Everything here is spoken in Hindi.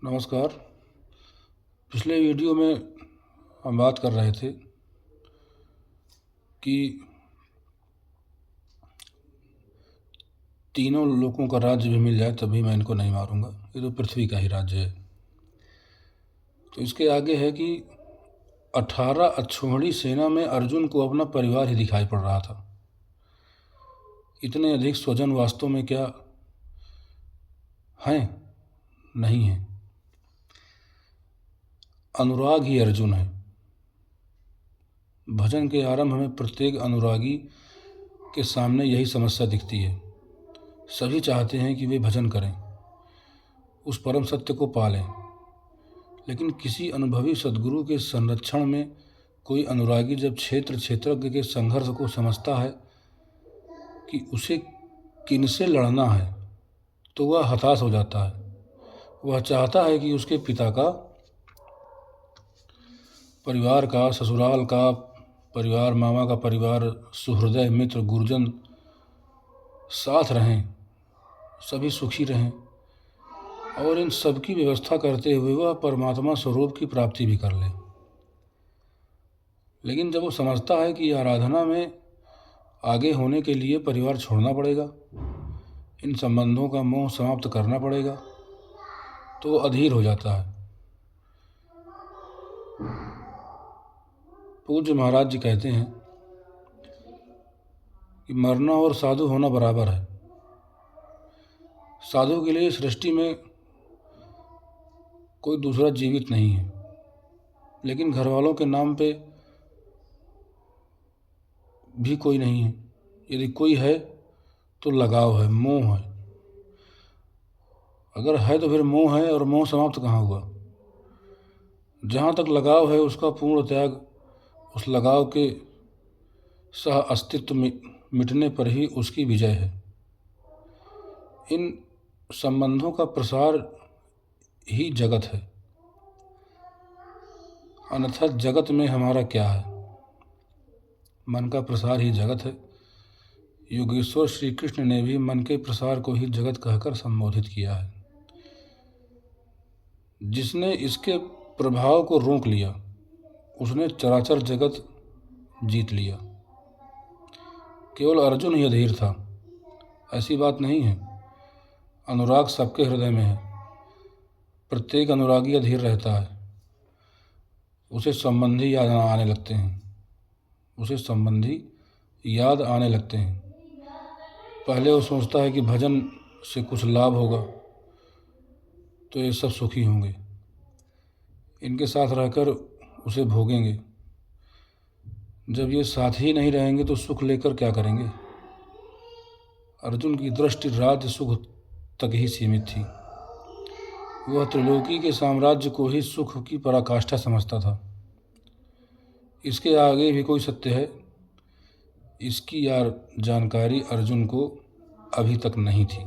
नमस्कार। पिछले वीडियो में हम बात कर रहे थे कि तीनों लोगों का राज्य भी मिल जाए तभी मैं इनको नहीं मारूंगा, ये तो पृथ्वी का ही राज्य है। तो इसके आगे है कि 18 अक्षौहिणी सेना में अर्जुन को अपना परिवार ही दिखाई पड़ रहा था। इतने अधिक स्वजन वास्तव में क्या हैं? नहीं है। अनुराग ही अर्जुन है। भजन के आरंभ में प्रत्येक अनुरागी के सामने यही समस्या दिखती है। सभी चाहते हैं कि वे भजन करें, उस परम सत्य को पालें, लेकिन किसी अनुभवी सद्गुरु के संरक्षण में कोई अनुरागी जब क्षेत्रज्ञ के संघर्ष को समझता है कि उसे किनसे लड़ना है, तो वह हताश हो जाता है। वह चाहता है कि उसके पिता का, परिवार का, ससुराल का परिवार, मामा का परिवार, सुहृदय मित्र गुरुजन साथ रहें, सभी सुखी रहें, और इन सब की व्यवस्था करते हुए वह परमात्मा स्वरूप की प्राप्ति भी कर ले। लेकिन जब वो समझता है कि आराधना में आगे होने के लिए परिवार छोड़ना पड़ेगा, इन संबंधों का मोह समाप्त करना पड़ेगा, तो वो अधीर हो जाता है। पूज्य महाराज जी कहते हैं कि मरना और साधु होना बराबर है। साधु के लिए सृष्टि में कोई दूसरा जीवित नहीं है, लेकिन घर वालों के नाम पे भी कोई नहीं है। यदि कोई है तो लगाव है, मोह है। अगर है तो फिर मोह है, और मोह समाप्त कहाँ हुआ? जहाँ तक लगाव है उसका पूर्ण त्याग, उस लगाव के सह अस्तित्व मिटने पर ही उसकी विजय है। इन संबंधों का प्रसार ही जगत है, अन्यथा जगत में हमारा क्या है? मन का प्रसार ही जगत है। योगेश्वर श्री कृष्ण ने भी मन के प्रसार को ही जगत कहकर संबोधित किया है। जिसने इसके प्रभाव को रोक लिया, उसने चराचर जगत जीत लिया। केवल अर्जुन ही अधीर था, ऐसी बात नहीं है। अनुराग सबके हृदय में है। प्रत्येक अनुरागी अधीर रहता है। उसे संबंधी याद आने लगते हैं। पहले वो सोचता है कि भजन से कुछ लाभ होगा तो ये सब सुखी होंगे, इनके साथ रहकर उसे भोगेंगे। जब ये साथ ही नहीं रहेंगे तो सुख लेकर क्या करेंगे? अर्जुन की दृष्टि राज्य सुख तक ही सीमित थी। वह त्रिलोकी के साम्राज्य को ही सुख की पराकाष्ठा समझता था। इसके आगे भी कोई सत्य है, इसकी यार जानकारी अर्जुन को अभी तक नहीं थी।